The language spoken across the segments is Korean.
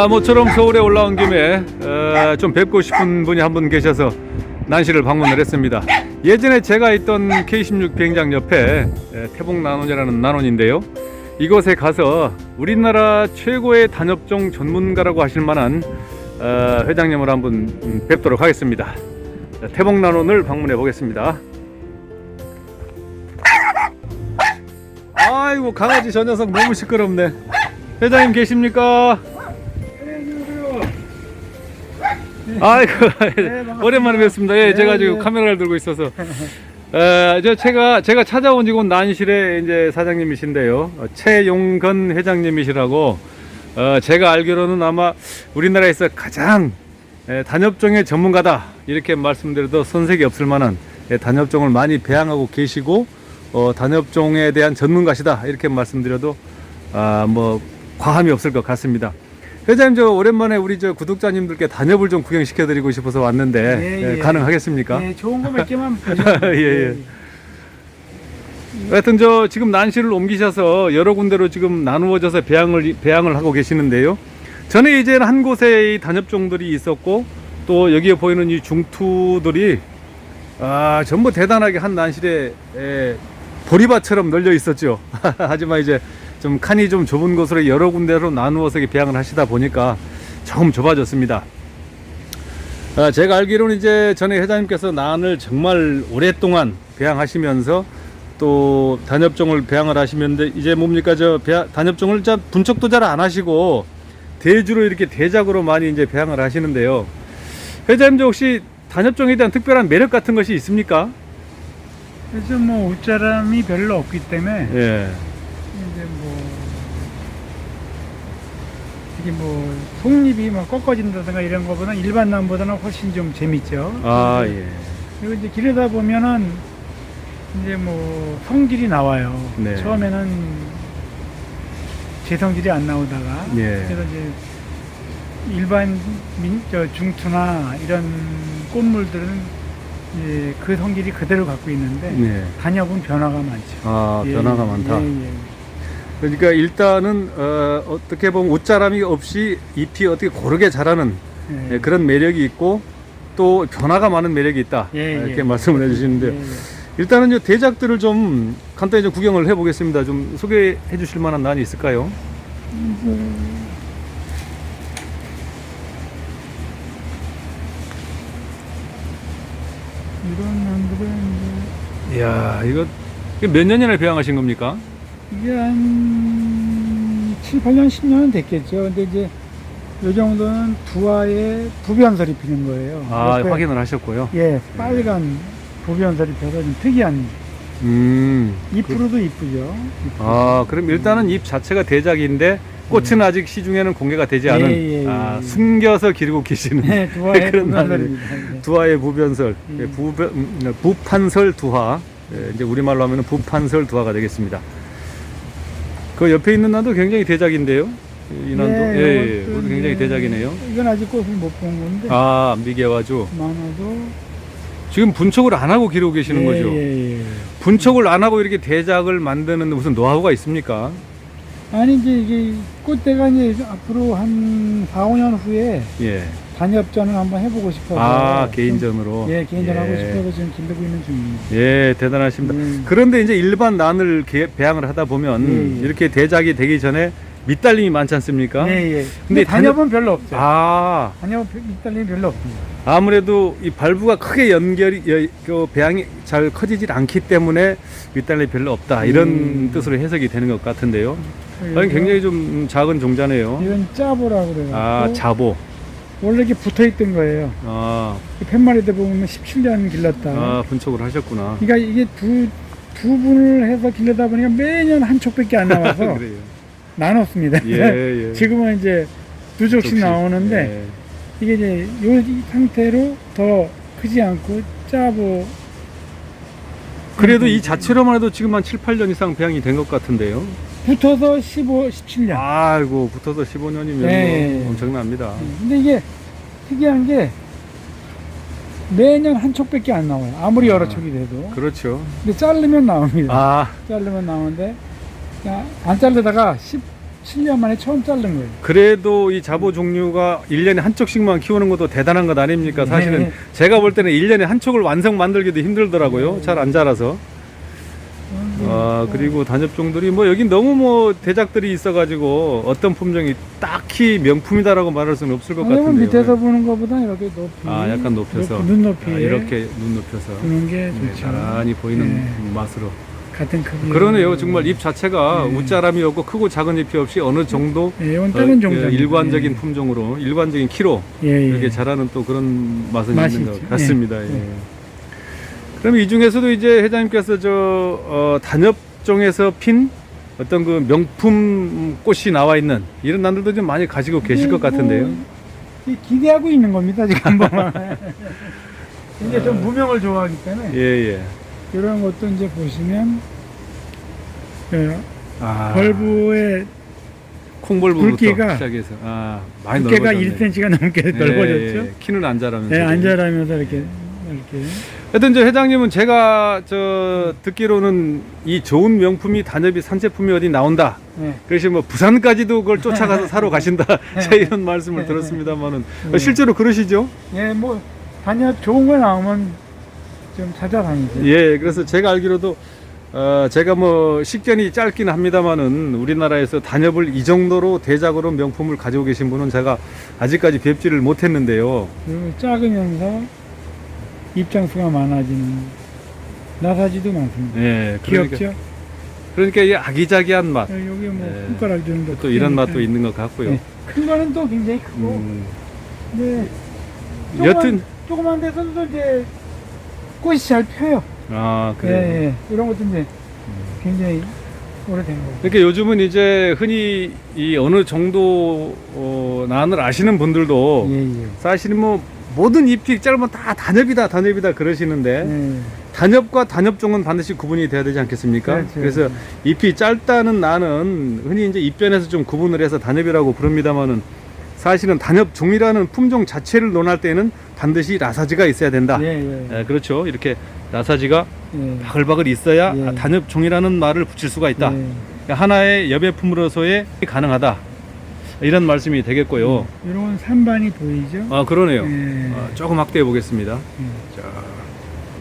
모처럼 서울에 올라온 김에 좀 뵙고 싶은 분이 한 분 계셔서 난시를 방문을 했습니다. 예전에 제가 있던 K16 비행장 옆에 태봉난원이라는 난원인데요. 이곳에 가서 우리나라 최고의 단엽종 전문가라고 하실 만한 회장님을 한번 뵙도록 하겠습니다. 태봉난원을 방문해 보겠습니다. 아이고, 강아지 저 녀석 너무 시끄럽네. 회장님 계십니까? 아이고, 오랜만에 뵙습니다. 예, 제가 지금 카메라를 들고 있어서 제가 찾아온 이곳 난실의 이제 사장님이신데요, 최용건 회장님이시라고. 제가 알기로는 아마 우리나라에서 가장 단엽종의 전문가다 이렇게 말씀드려도 손색이 없을 만한 단엽종을 많이 배양하고 계시고 단엽종에 대한 전문가시다 이렇게 말씀드려도 뭐 과함이 없을 것 같습니다. 회장님, 저 오랜만에 우리 저 구독자님들께 단엽을 좀 구경시켜드리고 싶어서 왔는데 가능하겠습니까? 네, 좋은 거 몇 개만 보죠. 예. 하여튼 저 지금 난시를 옮기셔서 여러 군데로 지금 나누어져서 배양을 하고 계시는데요. 전에 이제는 한 곳에 이 단엽종들이 있었고 또 여기에 보이는 이 중투들이 전부 대단하게 한 난실에 보리밭처럼 널려 있었죠. 하지만 이제 좀 칸이 좀 좁은 곳으로 여러 군데로 나누어서 배양을 하시다 보니까 조금 좁아졌습니다. 제가 알기로는 이제 전에 회장님께서 난을 정말 오랫동안 배양하시면서 또 단엽종을 배양을 하시면서 이제 뭡니까, 단엽종을 분척도 잘 안 하시고 대주로 이렇게 대작으로 많이 이제 배양을 하시는데요. 회장님, 혹시 단엽종에 대한 특별한 매력 같은 것이 있습니까? 그래서 뭐 옷자람이 별로 없기 때문에 이제 이게 속잎이 꺾어진다든가 이런 거보다 일반 나무보다는 훨씬 좀 재밌죠. 그리고 이제 기르다 보면은 이제 성질이 나와요. 네. 처음에는 제 성질이 안 나오다가 그래서 이제 일반 중투나 이런 꽃물들은 그 성질이 그대로 갖고 있는데 단엽은 변화가 많죠. 변화가 많다. 그러니까 일단은 어떻게 보면 옷자람이 없이 잎이 어떻게 고르게 자라는 그런 매력이 있고 또 변화가 많은 매력이 있다 이렇게 말씀을 해주시는데 일단은 이 대작들을 좀 간단히 좀 구경을 해보겠습니다. 좀 소개해 주실 만한 난이 있을까요? 이런 난들은 이야, 이거 몇 년이나 배양하신 겁니까? 이게 한 7, 8년, 10년은 됐겠죠. 근데 이제 요 정도는 두화에 부변설이 피는 거예요. 확인을 하셨고요. 빨간 부변설이 펴서 좀 특이한. 잎으로도 이쁘죠. 그럼 일단은 잎 자체가 대작인데 꽃은 아직 시중에는 공개가 되지 않은 숨겨서 기르고 계시는 두화의 그런 부변설입니다. 두화의 부변설, 부판설 두화. 이제 우리말로 하면 부판설 두화가 되겠습니다. 그 옆에 있는 난도 굉장히 대작인데요. 이 난도 이것도 굉장히 대작이네요. 이건 아직 꽃을 못 본 건데. 미개와주. 많아도 지금 분촉을 안 하고 기르고 계시는 거죠? 분촉을 안 하고 이렇게 대작을 만드는 무슨 노하우가 있습니까? 아니, 이게 꽃대가 이제 앞으로 한 4, 5년 후에 단엽전을 한번 해보고 싶어서. 개인전으로. 개인전 하고 싶어서 지금 기르고 있는 중입니다. 대단하십니다. 그런데 이제 일반 난을 배양을 하다 보면 이렇게 대작이 되기 전에 밑달림이 많지 않습니까? 근데 단엽은 별로 없죠. 단엽은 밑달림이 별로 없습니다. 아무래도 이 발부가 크게 배양이 잘 커지질 않기 때문에 밑달림이 별로 없다 이런 뜻으로 해석이 되는 것 같은데요. 굉장히 좀 작은 종자네요. 이건 짜보라고 그래요. 자보. 원래 이게 붙어있던 거예요. 팻말이다 보면 17년 길렀다. 분촉을 하셨구나. 그러니까 이게 두 분을 해서 길르다 보니까 매년 한 촉밖에 안 나와서 그래요. 나눴습니다. 지금은 이제 두 촉씩 나오는데 이게 이제 이 상태로 더 크지 않고 짜보. 그래도 이 자체로만 해도 지금 한 7, 8년 이상 배양이 된 것 같은데요. 붙어서 17년. 아이고, 붙어서 15년이면 엄청납니다. 근데 이게 특이한 게 매년 한 촉밖에 안 나와요. 아무리 여러 촉이 돼도. 그렇죠. 근데 자르면 나옵니다. 자르면 나오는데 안 자르다가 7년 만에 처음 자른 거예요. 그래도 이 자보 종류가 1년에 한 척씩만 키우는 것도 대단한 것 아닙니까? 사실은 네. 제가 볼 때는 1년에 한 척을 완성 만들기도 힘들더라고요. 잘 안 자라서. 그리고 단엽종들이 뭐 여기 너무 뭐 대작들이 있어가지고 어떤 품종이 딱히 명품이다라고 말할 수는 없을 것 같은데요. 밑에서 보는 것보다 이렇게 높이. 약간 높여서. 눈높이. 이렇게 눈 높여서. 보는 게 좋죠. 나란히 보이는 네. 맛으로. 같은 크기. 그러네요. 정말 잎 자체가 네. 웃자람이 없고 크고 작은 잎이 없이 어느 정도 이건 다른 종자. 일관적인 품종으로 일관적인 키로 이렇게 자라는 또 그런 맛은 맛이 있는 것 있죠. 같습니다. 예. 예. 그럼 이 중에서도 이제 회장님께서 단엽종에서 핀 어떤 그 명품 꽃이 나와 있는 이런 난들도 좀 많이 가지고 계실 것 같은데요. 기대하고 있는 겁니다 지금 보면. 이제 좀 무명을 좋아하기 때문에. 예. 이런 것도 이제 보시면 벌브의 콩벌브부터 굵기가 시작해서 많이 두께가 넓어졌네. 1cm가 넘게 넓어졌죠. 예. 키는 안 자라면서. 네, 안 자라면서 이렇게. 하여튼 저 회장님은 제가 듣기로는 이 좋은 명품이 단엽이 산제품이 어디 나온다. 네. 그래서 뭐 부산까지도 그걸 쫓아가서 사러 가신다. 제가 이런 말씀을 들었습니다만은 실제로 그러시죠? 예, 뭐 단엽 좋은 거 나오면 좀 찾아다니죠. 예, 그래서 제가 알기로도 제가 뭐 식견이 짧긴 합니다만은 우리나라에서 단엽을 이 정도로 대작으로 명품을 가지고 계신 분은 제가 아직까지 뵙지를 못했는데요. 그리고 작으면서 입장수가 많아지는 나사지도 많습니다. 예, 귀엽죠? 그러니까 이 아기자기한 맛. 여기 뭐 예. 손가락 정도. 또 이런 맛도 있는 것 같고요. 네. 큰 거는 또 굉장히 크고. 네. 여튼 조그만 데서도 이제 꽃이 잘 펴요. 그래요. 예. 이런 것도 이제 굉장히 오래된 거고. 그러니까 요즘은 이제 흔히 이 어느 정도 난을 아시는 분들도 예. 사실은 뭐 모든 잎이 짧으면 다 단엽이다 그러시는데 예. 단엽과 단엽종은 반드시 구분이 돼야 되지 않겠습니까? 그렇죠. 그래서 잎이 짧다는 난은 흔히 이제 잎변에서 좀 구분을 해서 단엽이라고 부릅니다만은 사실은 단엽종이라는 품종 자체를 논할 때는 반드시 나사지가 있어야 된다. 예. 그렇죠. 이렇게 나사지가 예. 바글바글 있어야 예. 단엽종이라는 말을 붙일 수가 있다. 예. 그러니까 하나의 여배품으로서의 가능하다. 이런 말씀이 되겠고요. 이런 산반이 보이죠? 그러네요. 예. 조금 확대해 보겠습니다. 예. 자,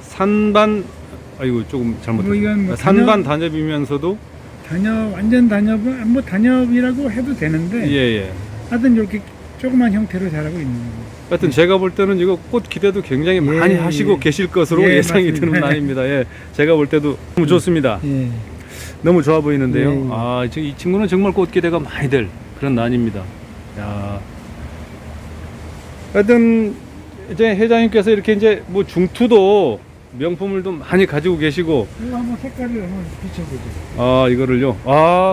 산반, 조금 뭐 이건 잘못했네. 뭐 산반 단엽이면서도 완전 단엽은 뭐 단엽이라고 해도 되는데 예. 하여튼 이렇게 조그만 형태로 자라고 있는 거예요. 하여튼 제가 볼 때는 이거 꽃 기대도 굉장히 많이 하시고 계실 것으로 예상이 맞습니다. 드는 난입니다. 예, 제가 볼 때도 너무 좋습니다. 예. 너무 좋아 보이는데요. 예. 이 친구는 정말 꽃 기대가 많이 될 그런 난입니다. 야. 하여튼 이제 회장님께서 이렇게 이제 뭐 중투도 명품을 좀 많이 가지고 계시고 이거 한번 색깔을 한번 비춰보죠. 이거를요.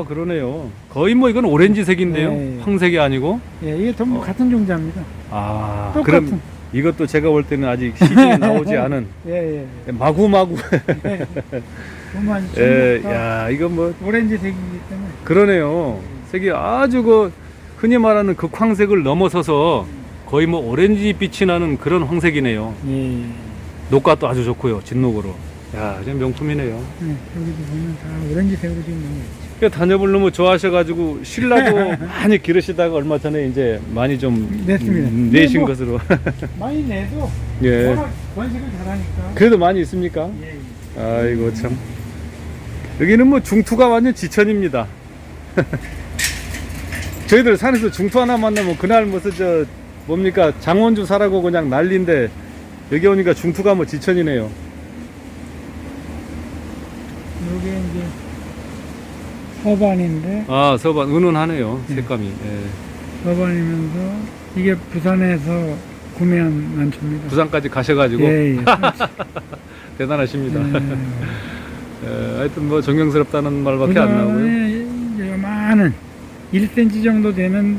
그러네요. 거의 뭐 이건 오렌지색인데요. 네. 황색이 아니고. 예, 이게 전부 같은 종자입니다. 똑같은. 그럼 이것도 제가 볼 때는 아직 시중에 나오지 않은 예. 마구마구. 보면 이거 뭐 오렌지색이기 때문에. 그러네요. 색이 아주 흔히 말하는 극황색을 넘어서서 거의 뭐 오렌지 빛이 나는 그런 황색이네요. 예. 녹각도 아주 좋고요. 진녹으로. 좀 명품이네요. 네, 여기도 보면 다 오렌지색으로 지금 나와있죠. 단엽을 너무 좋아하셔가지고 신라도 많이 기르시다가 얼마 전에 이제 많이 좀 냈습니다. 내신 뭐 것으로. 많이 내도 예. 워낙 번식을 잘하니까. 그래도 많이 있습니까? 예. 아이고 참. 여기는 뭐 중투가 완전 지천입니다. 저희들 산에서 중투 하나 만나면 그날 무슨 뭡니까 장원주 사라고 그냥 난리인데 여기 오니까 중투가 뭐 지천이네요. 이게 이제 서반인데. 서반 은은하네요. 색감이. 예. 서반이면서 이게 부산에서 구매한 난초입니다. 부산까지 가셔가지고. 예. 대단하십니다. 하여튼 뭐 존경스럽다는 말밖에 안 나오고요. 부산에 많은 1cm 정도 되는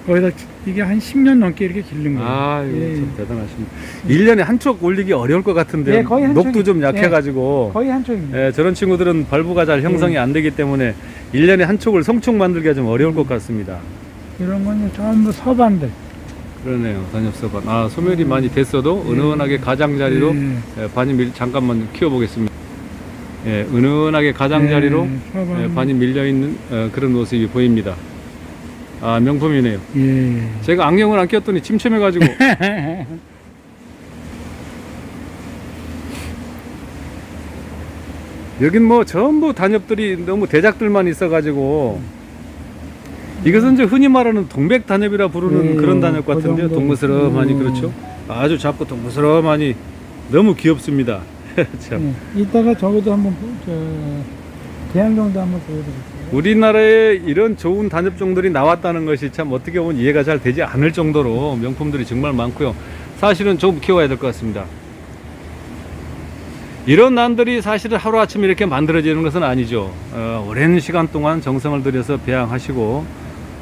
거기다 이게 한 10년 넘게 이렇게 기른 거예요. 이거 참 대단하십니다. 1년에 한 촉 올리기 어려울 것 같은데요. 예, 거의 한 녹도 촉이- 좀 약해가지고. 거의 한 촉입니다. 저런 친구들은 발부가 잘 형성이 안 되기 때문에 1년에 한 촉을 성촉 만들기가 좀 어려울 것 같습니다. 이런 건 전부 서반들. 그러네요. 단엽서반. 소멸이 많이 됐어도 은은하게 가장자리로 잠깐만 키워보겠습니다. 은은하게 가장자리로 서반. 반이 밀려있는 그런 모습이 보입니다. 아, 명품이네요. 예. 제가 안경을 안 꼈더니 침침해가지고. 여긴 뭐 전부 단엽들이 너무 대작들만 있어가지고 이것은 이제 흔히 말하는 동백 단엽이라 부르는 예, 그런 단엽 그 같은데요. 정도. 동그스름하니 그렇죠. 아주 작고 동그스름하니 너무 귀엽습니다. 참. 예. 이따가 저기도 한번 대양경도 한번 보여드릴게요. 우리나라에 이런 좋은 단엽종들이 나왔다는 것이 참 어떻게 보면 이해가 잘 되지 않을 정도로 명품들이 정말 많고요. 사실은 좀 키워야 될 것 같습니다. 이런 난들이 사실은 하루아침에 이렇게 만들어지는 것은 아니죠. 오랜 시간 동안 정성을 들여서 배양하시고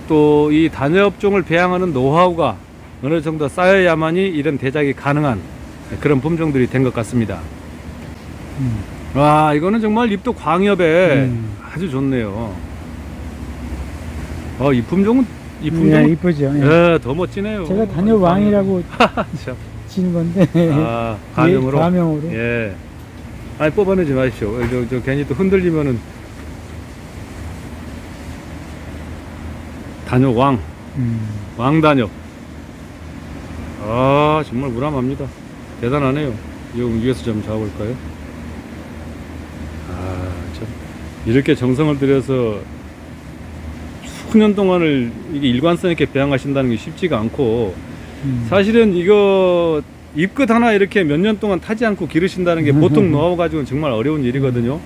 또 이 단엽종을 배양하는 노하우가 어느 정도 쌓여야만이 이런 대작이 가능한 그런 품종들이 된 것 같습니다. 와, 이거는 정말 잎도 광엽에 아주 좋네요. 이 품종은 예, 이쁘죠. 예. 예, 더 멋지네요. 제가 단엽 왕이라고 참. 지는 건데. 아, 가명으로. 예, 가명으로. 예. 아니, 뽑아내지 마십시오. 저 괜히 또 흔들리면은. 단엽 왕. 왕단엽. 아, 정말 무람합니다. 대단하네요. 이 위에서 좀 잡아볼까요? 아, 참. 이렇게 정성을 들여서 수년 동안을 이게 일관성 있게 배양하신다는 게 쉽지가 않고, 사실은 이거 잎끝 하나 이렇게 몇 년 동안 타지 않고 기르신다는 게 보통 노하우 가지고는 정말 어려운 일이거든요.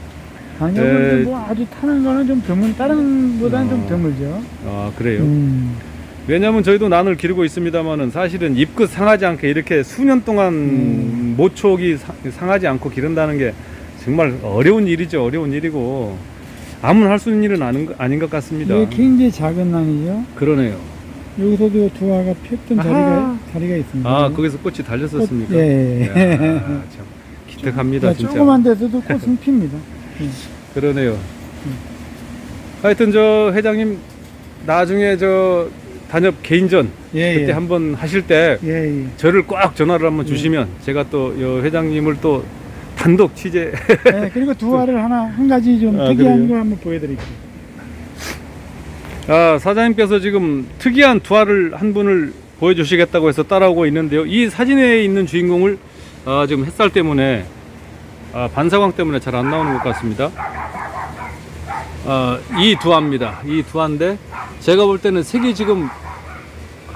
단엽은 뭐 아주 타는 거는 좀 드문, 다른 보다는 좀 드물죠. 아, 그래요? 왜냐면 저희도 난을 기르고 있습니다만은 사실은 잎끝 상하지 않게 이렇게 수년 동안 모촉이 상하지 않고 기른다는 게 정말 어려운 일이죠. 어려운 일이고 아무나 할 수 있는 일은 아닌 것 같습니다. 이게 굉장히 작은 난이죠. 그러네요. 여기서도 두화가 폈던 자리가 있습니다. 아, 거기서 꽃이 달렸었습니까? 예. 이야, 참 기특합니다. 진짜. 조그만 데서도 꽃은 핍니다. 예. 그러네요. 하여튼 저 회장님 나중에 저 단엽 개인전 그때 한번 하실 때 저를 꼭 전화를 한번 주시면 제가 또 회장님을 또 단독 취재. 네, 그리고 두화를 한 가지 좀 특이한 걸 한번 보여드릴게요. 아, 사장님께서 지금 특이한 두화를 한 분을 보여주시겠다고 해서 따라오고 있는데요. 이 사진에 있는 주인공을 지금 햇살 때문에 반사광 때문에 잘 안 나오는 것 같습니다. 이 두화입니다. 이 두화인데 제가 볼 때는 색이 지금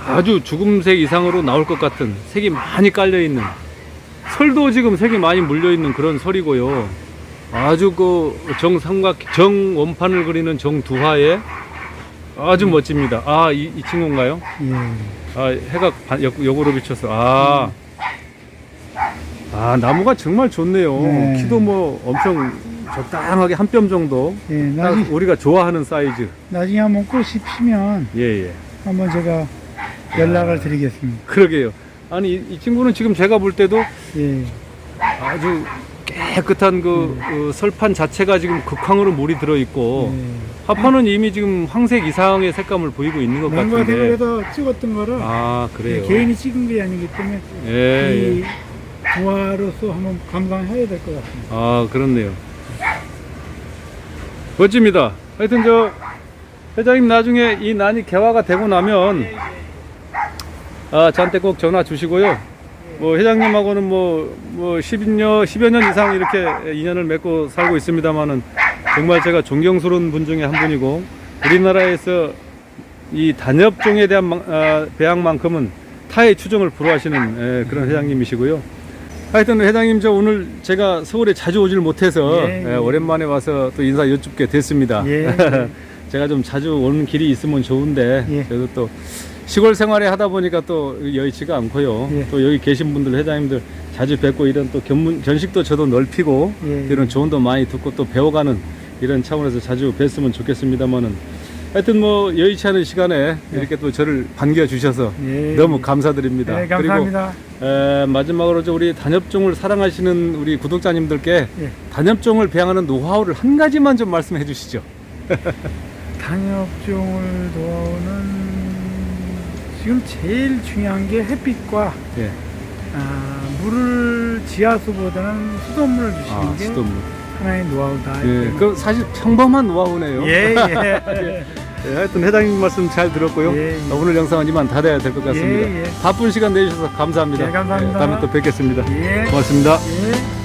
아주 죽음색 이상으로 나올 것 같은 색이 많이 깔려 있는, 설도 지금 색이 많이 물려 있는 그런 설이고요. 아주 그 정원판을 그리는 정두화에 아주 멋집니다. 아, 이 친구인가요? 아, 해가 역으로 비쳐서 나무가 정말 좋네요. 네. 키도 뭐 엄청 적당하게 한 뼘 정도. 딱 우리가 좋아하는 사이즈. 나중에 한번 꽃이 피면 예. 한번 제가 연락을 드리겠습니다. 그러게요. 아니 이 친구는 지금 제가 볼 때도 아주 깨끗한 그 설판 자체가 지금 극황으로 물이 들어 있고 화판은 이미 지금 황색 이상의 색감을 보이고 있는 것 같은데. 대구에서 찍었던 거를 그래요. 개인이 찍은 게 아니기 때문에 이 부화로서 한번 감상해야 될 것 같습니다. 그렇네요. 멋집니다. 하여튼 저 회장님 나중에 이 난이 개화가 되고 나면 저한테 꼭 전화 주시고요. 뭐 회장님하고는 뭐 10여 년 이상 이렇게 인연을 맺고 살고 있습니다만은 정말 제가 존경스러운 분 중에 한 분이고 우리나라에서 이 단엽종에 대한 배양만큼은 타의 추종을 불허하시는 그런 회장님이시고요. 하여튼 회장님 저 오늘 제가 서울에 자주 오질 못해서 오랜만에 와서 또 인사 여쭙게 됐습니다. 제가 좀 자주 오는 길이 있으면 좋은데 저도 또 시골 생활에 하다 보니까 또 여의치가 않고요. 또 여기 계신 분들 회장님들 자주 뵙고 이런 또 견식도 저도 넓히고 이런 조언도 많이 듣고 또 배워가는 이런 차원에서 자주 뵀으면 좋겠습니다만은 하여튼 뭐 여의치 않은 시간에 이렇게 또 저를 반겨주셔서 너무 감사드립니다. 감사합니다. 그리고 마지막으로 우리 단엽종을 사랑하시는 우리 구독자님들께 단엽종을 배양하는 노하우를 한 가지만 좀 말씀해 주시죠. 단엽종을 노하우는 지금 제일 중요한 게 햇빛과 물을 지하수보다는 수돗물을 주시는 게 수돗물. 하나의 노하우다. 그럼 사실 평범한 노하우네요. 예, 하여튼 회장님 말씀 잘 들었고요. 예, 예. 오늘 영상은 이만 닫아야 될 것 같습니다. 예, 예. 바쁜 시간 내주셔서 감사합니다. 예, 감사합니다. 다음에 또 뵙겠습니다. 예. 고맙습니다. 예.